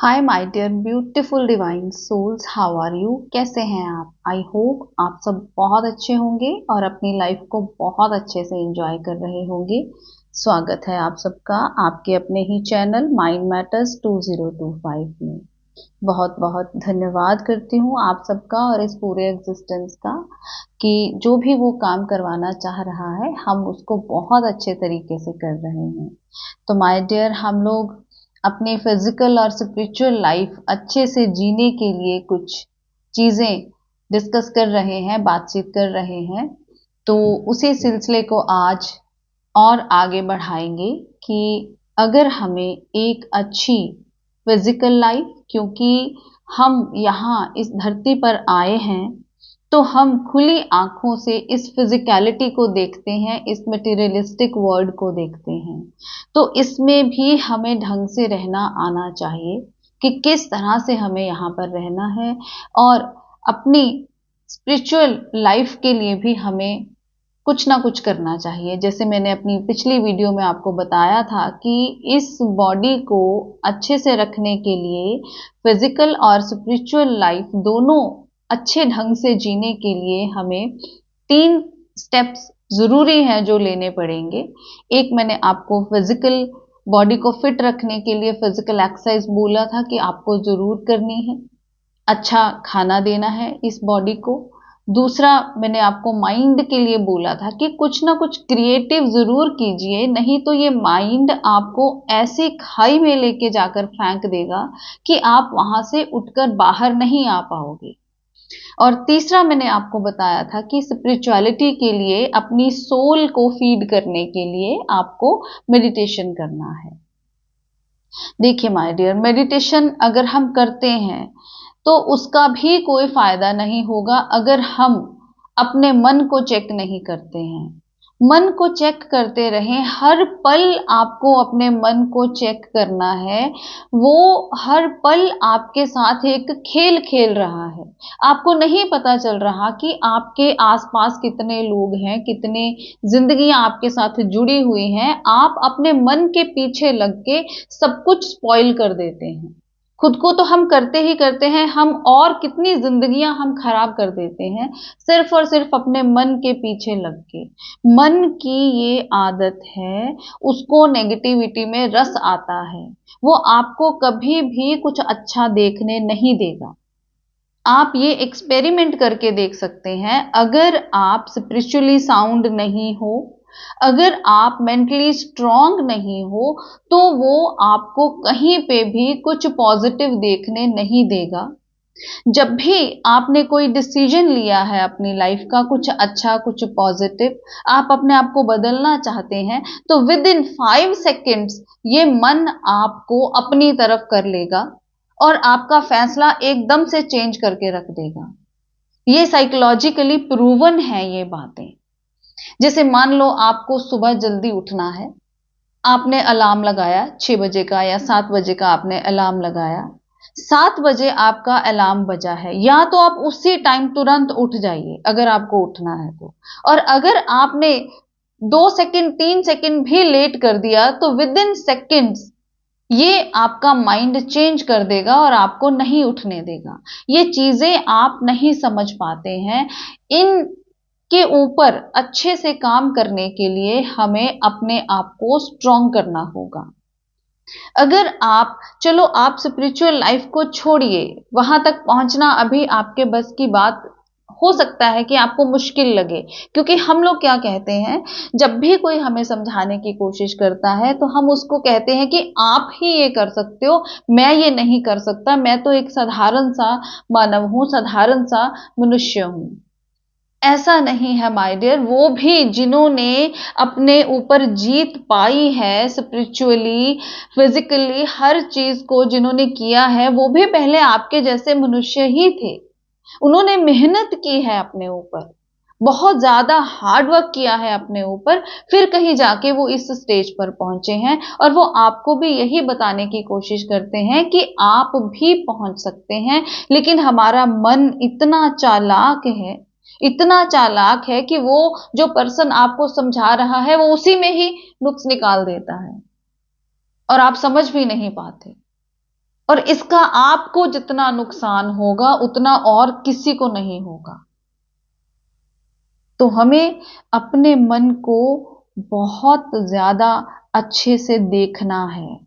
Hi my dear beautiful divine souls, how are you? कैसे हैं आप? आई होप आप सब बहुत अच्छे होंगे और अपनी लाइफ को बहुत अच्छे से एंजॉय कर रहे होंगे। स्वागत है आप सबका आपके अपने ही चैनल माइंड मैटर्स 2025 में। बहुत बहुत धन्यवाद करती हूँ आप सबका और इस पूरे एग्जिस्टेंस का कि जो भी वो काम करवाना चाह रहा है हम उसको बहुत अच्छे तरीके से कर रहे हैं। तो माय डियर, हम लोग अपने फिजिकल और स्पिरिचुअल लाइफ अच्छे से जीने के लिए कुछ चीजें डिस्कस कर रहे हैं, बातचीत कर रहे हैं। तो उसी सिलसिले को आज और आगे बढ़ाएंगे कि अगर हमें एक अच्छी फिजिकल लाइफ, क्योंकि हम यहाँ इस धरती पर आए हैं तो हम खुली आंखों से इस फिजिकलिटी को देखते हैं, इस मटेरियलिस्टिक वर्ल्ड को देखते हैं। तो इसमें भी हमें ढंग से रहना आना चाहिए कि किस तरह से हमें यहाँ पर रहना है, और अपनी स्पिरिचुअल लाइफ के लिए भी हमें कुछ ना कुछ करना चाहिए। जैसे मैंने अपनी पिछली वीडियो में आपको बताया था कि इस बॉडी को अच्छे से रखने के लिए फिजिकल और स्पिरिचुअल लाइफ दोनों अच्छे ढंग से जीने के लिए हमें 3 स्टेप्स जरूरी हैं जो लेने पड़ेंगे। एक, मैंने आपको फिजिकल बॉडी को फिट रखने के लिए फिजिकल एक्सरसाइज बोला था कि आपको जरूर करनी है। अच्छा खाना देना है इस बॉडी को। दूसरा, मैंने आपको माइंड के लिए बोला था कि कुछ ना कुछ क्रिएटिव जरूर कीजिए, नहीं तो ये माइंड आपको ऐसी खाई में लेके जाकर फेंक देगा कि आप वहां से उठकर बाहर नहीं आ पाओगे। और तीसरा, मैंने आपको बताया था कि स्पिरिचुअलिटी के लिए, अपनी सोल को फीड करने के लिए आपको मेडिटेशन करना है। देखिए माय डियर, मेडिटेशन अगर हम करते हैं तो उसका भी कोई फायदा नहीं होगा अगर हम अपने मन को चेक नहीं करते हैं। मन को चेक करते रहें, हर पल आपको अपने मन को चेक करना है। वो हर पल आपके साथ एक खेल खेल रहा है। आपको नहीं पता चल रहा कि आपके आसपास कितने लोग हैं, कितने जिंदगियां आपके साथ जुड़ी हुई हैं। आप अपने मन के पीछे लग के सब कुछ स्पॉइल कर देते हैं। खुद को तो हम करते ही करते हैं, हम और कितनी जिंदगियां हम खराब कर देते हैं सिर्फ और सिर्फ अपने मन के पीछे लग के। मन की ये आदत है, उसको नेगेटिविटी में रस आता है। वो आपको कभी भी कुछ अच्छा देखने नहीं देगा। आप ये एक्सपेरिमेंट करके देख सकते हैं। अगर आप स्पिरिचुअली साउंड नहीं हो, अगर आप मेंटली स्ट्रांग नहीं हो, तो वो आपको कहीं पे भी कुछ पॉजिटिव देखने नहीं देगा। जब भी आपने कोई डिसीजन लिया है अपनी लाइफ का, कुछ अच्छा कुछ पॉजिटिव, आप अपने आप को बदलना चाहते हैं, तो विद इन 5 सेकेंड्स ये मन आपको अपनी तरफ कर लेगा और आपका फैसला एकदम से चेंज करके रख देगा। ये साइकोलॉजिकली प्रूवन है ये बातें। जैसे मान लो आपको सुबह जल्दी उठना है, आपने अलार्म लगाया 6 बजे का या 7 बजे का, आपने अलार्म लगाया। 7 बजे आपका अलार्म बजा है, या तो आप उसी टाइम तुरंत उठ जाइए अगर आपको उठना है तो। और अगर आपने 2 सेकंड 3 सेकंड भी लेट कर दिया तो विद इन सेकेंड्स ये आपका माइंड चेंज कर देगा और आपको नहीं उठने देगा। ये चीजें आप नहीं समझ पाते हैं। इन के ऊपर अच्छे से काम करने के लिए हमें अपने आप को स्ट्रॉन्ग करना होगा। अगर आप, चलो आप स्पिरिचुअल लाइफ को छोड़िए, वहां तक पहुंचना अभी आपके बस की बात हो सकता है कि आपको मुश्किल लगे। क्योंकि हम लोग क्या कहते हैं, जब भी कोई हमें समझाने की कोशिश करता है तो हम उसको कहते हैं कि आप ही ये कर सकते हो, मैं ये नहीं कर सकता, मैं तो एक साधारण सा मानव हूं, साधारण सा मनुष्य हूं। ऐसा नहीं है माय डियर। वो भी जिन्होंने अपने ऊपर जीत पाई है स्पिरिचुअली, फिजिकली, हर चीज को जिन्होंने किया है, वो भी पहले आपके जैसे मनुष्य ही थे। उन्होंने मेहनत की है अपने ऊपर, बहुत ज्यादा हार्ड वर्क किया है अपने ऊपर, फिर कहीं जाके वो इस स्टेज पर पहुंचे हैं। और वो आपको भी यही बताने की कोशिश करते हैं कि आप भी पहुंच सकते हैं। लेकिन हमारा मन इतना चालाक है, इतना चालाक है कि वो जो पर्सन आपको समझा रहा है वो उसी में ही नुक्स निकाल देता है और आप समझ भी नहीं पाते। और इसका आपको जितना नुकसान होगा उतना और किसी को नहीं होगा। तो हमें अपने मन को बहुत ज्यादा अच्छे से देखना है,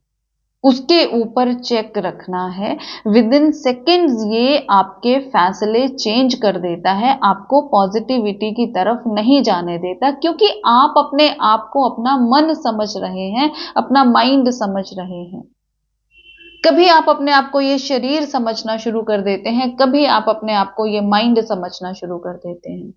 उसके ऊपर चेक रखना है। विद इन सेकेंड्स ये आपके फैसले चेंज कर देता है, आपको पॉजिटिविटी की तरफ नहीं जाने देता, क्योंकि आप अपने आप को अपना मन समझ रहे हैं, अपना माइंड समझ रहे हैं। कभी आप अपने आप को ये शरीर समझना शुरू कर देते हैं, कभी आप अपने आप को ये माइंड समझना शुरू कर देते हैं,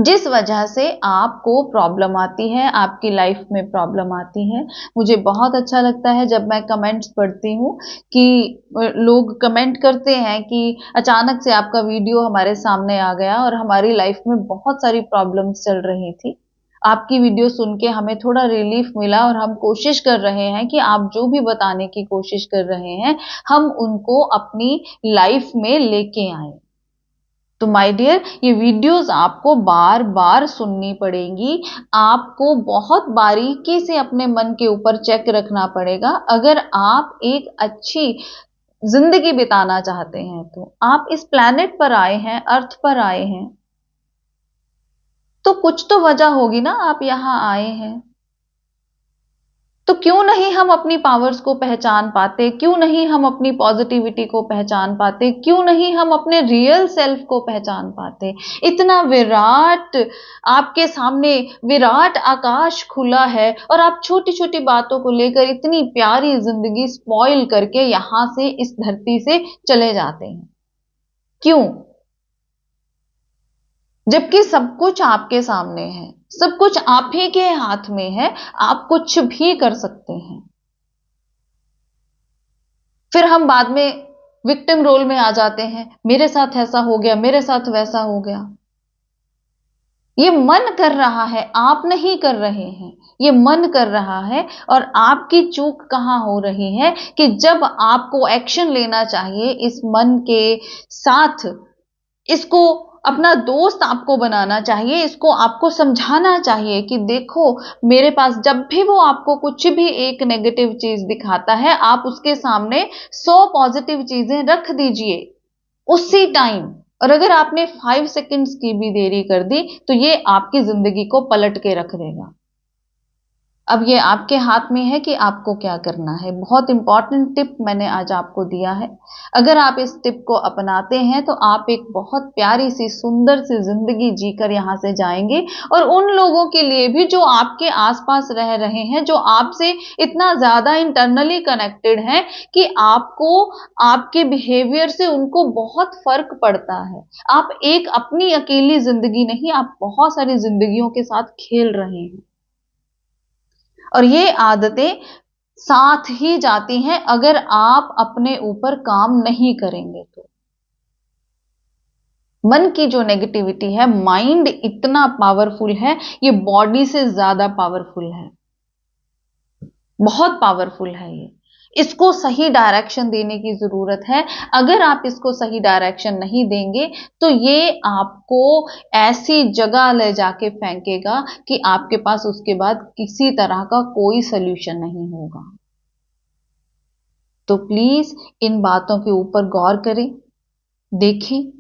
जिस वजह से आपको प्रॉब्लम आती है, आपकी लाइफ में प्रॉब्लम आती है। मुझे बहुत अच्छा लगता है जब मैं कमेंट्स पढ़ती हूँ कि लोग कमेंट करते हैं कि अचानक से आपका वीडियो हमारे सामने आ गया और हमारी लाइफ में बहुत सारी प्रॉब्लम्स चल रही थी, आपकी वीडियो सुन के हमें थोड़ा रिलीफ मिला और हम कोशिश कर रहे हैं कि आप जो भी बताने की कोशिश कर रहे हैं हम उनको अपनी लाइफ में लेके आए। तो माय डियर, ये वीडियोस आपको बार बार सुननी पड़ेंगी, आपको बहुत बारीकी से अपने मन के ऊपर चेक रखना पड़ेगा। अगर आप एक अच्छी जिंदगी बिताना चाहते हैं तो आप इस प्लैनेट पर आए हैं, अर्थ पर आए हैं, तो कुछ तो वजह होगी ना, आप यहां आए हैं। तो क्यों नहीं हम अपनी पावर्स को पहचान पाते, क्यों नहीं हम अपनी पॉजिटिविटी को पहचान पाते, क्यों नहीं हम अपने रियल सेल्फ को पहचान पाते। इतना विराट आपके सामने विराट आकाश खुला है और आप छोटी छोटी बातों को लेकर इतनी प्यारी जिंदगी स्पॉइल करके यहां से, इस धरती से चले जाते हैं। क्यों? जबकि सब कुछ आपके सामने है, सब कुछ आप ही के हाथ में है, आप कुछ भी कर सकते हैं। फिर हम बाद में विक्टिम रोल में आ जाते हैं, मेरे साथ ऐसा हो गया, मेरे साथ वैसा हो गया। ये मन कर रहा है, आप नहीं कर रहे हैं, ये मन कर रहा है। और आपकी चूक कहां हो रही है कि जब आपको एक्शन लेना चाहिए इस मन के साथ, इसको अपना दोस्त आपको बनाना चाहिए, इसको आपको समझाना चाहिए कि देखो मेरे पास, जब भी वो आपको कुछ भी एक नेगेटिव चीज दिखाता है, आप उसके सामने 100 पॉजिटिव चीजें रख दीजिए उसी टाइम। और अगर आपने 5 सेकंड्स की भी देरी कर दी तो ये आपकी जिंदगी को पलट के रख देगा। अब ये आपके हाथ में है कि आपको क्या करना है। बहुत इंपॉर्टेंट टिप मैंने आज आपको दिया है, अगर आप इस टिप को अपनाते हैं तो आप एक बहुत प्यारी सी सुंदर सी जिंदगी जीकर यहां से जाएंगे। और उन लोगों के लिए भी जो आपके आसपास रह रहे हैं, जो आपसे इतना ज्यादा इंटरनली कनेक्टेड हैं कि आपको, आपके बिहेवियर से उनको बहुत फर्क पड़ता है। आप एक अपनी अकेली जिंदगी नहीं, आप बहुत सारी जिंदगियों के साथ खेल रहे हैं। और ये आदतें साथ ही जाती हैं अगर आप अपने ऊपर काम नहीं करेंगे तो। मन की जो नेगेटिविटी है, माइंड इतना पावरफुल है, ये बॉडी से ज्यादा पावरफुल है, बहुत पावरफुल है ये। इसको सही डायरेक्शन देने की जरूरत है। अगर आप इसको सही डायरेक्शन नहीं देंगे तो ये आपको ऐसी जगह ले जाके फेंकेगा कि आपके पास उसके बाद किसी तरह का कोई सल्यूशन नहीं होगा। तो प्लीज इन बातों के ऊपर गौर करें, देखें,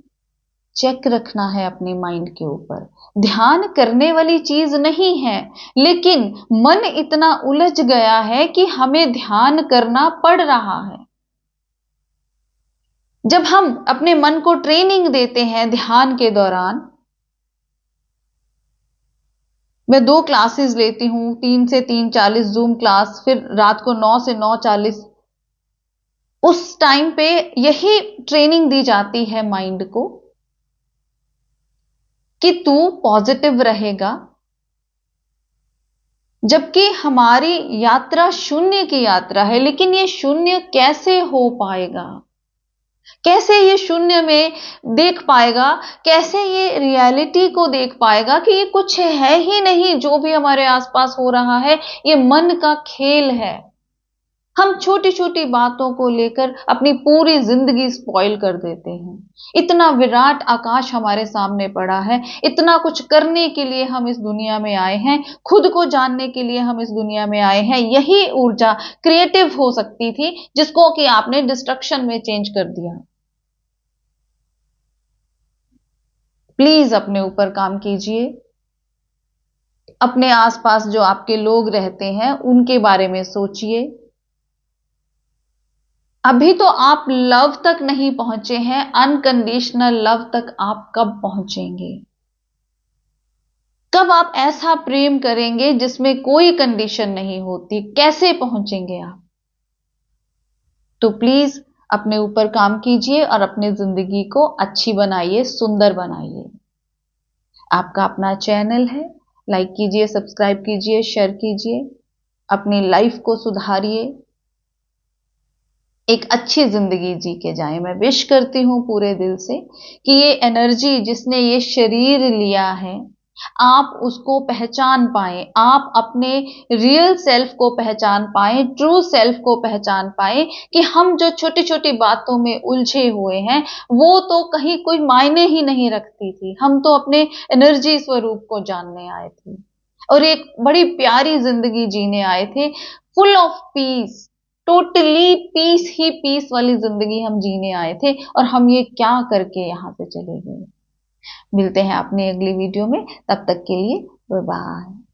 चेक रखना है अपने माइंड के ऊपर। ध्यान करने वाली चीज नहीं है, लेकिन मन इतना उलझ गया है कि हमें ध्यान करना पड़ रहा है। जब हम अपने मन को ट्रेनिंग देते हैं ध्यान के दौरान, मैं 2 क्लासेस लेती हूं, 3 से 3:40 जूम क्लास, फिर रात को 9 से 9:40, उस टाइम पे यही ट्रेनिंग दी जाती है माइंड को कि तू पॉजिटिव रहेगा। जबकि हमारी यात्रा शून्य की यात्रा है, लेकिन ये शून्य कैसे हो पाएगा, कैसे ये शून्य में देख पाएगा, कैसे ये रियलिटी को देख पाएगा कि ये कुछ है ही नहीं, जो भी हमारे आसपास हो रहा है ये मन का खेल है। हम छोटी छोटी बातों को लेकर अपनी पूरी जिंदगी स्पॉइल कर देते हैं। इतना विराट आकाश हमारे सामने पड़ा है, इतना कुछ करने के लिए हम इस दुनिया में आए हैं, खुद को जानने के लिए हम इस दुनिया में आए हैं। यही ऊर्जा क्रिएटिव हो सकती थी, जिसको कि आपने डिस्ट्रक्शन में चेंज कर दिया। प्लीज अपने ऊपर काम कीजिए। अपने आसपास जो आपके लोग रहते हैं उनके बारे में सोचिए। अभी तो आप लव तक नहीं पहुंचे हैं, अनकंडीशनल लव तक आप कब पहुंचेंगे? कब आप ऐसा प्रेम करेंगे जिसमें कोई कंडीशन नहीं होती? कैसे पहुंचेंगे आप? तो प्लीज अपने ऊपर काम कीजिए और अपनी जिंदगी को अच्छी बनाइए, सुंदर बनाइए। आपका अपना चैनल है, लाइक कीजिए, सब्सक्राइब कीजिए, शेयर कीजिए, अपनी लाइफ को सुधारिए, एक अच्छी जिंदगी जी के जाएं। मैं विश करती हूं पूरे दिल से कि ये एनर्जी जिसने ये शरीर लिया है, आप उसको पहचान पाएं, आप अपने रियल सेल्फ को पहचान पाएं, ट्रू सेल्फ को पहचान पाएं कि हम जो छोटी छोटी बातों में उलझे हुए हैं वो तो कहीं कोई मायने ही नहीं रखती थी। हम तो अपने एनर्जी स्वरूप को जानने आए थे और एक बड़ी प्यारी जिंदगी जीने आए थे, full of peace. Totally peace ही पीस वाली जिंदगी हम जीने आए थे, और हम ये क्या करके यहां से चले गए। मिलते हैं अपनी अगली वीडियो में, तब तक के लिए बाय बाय।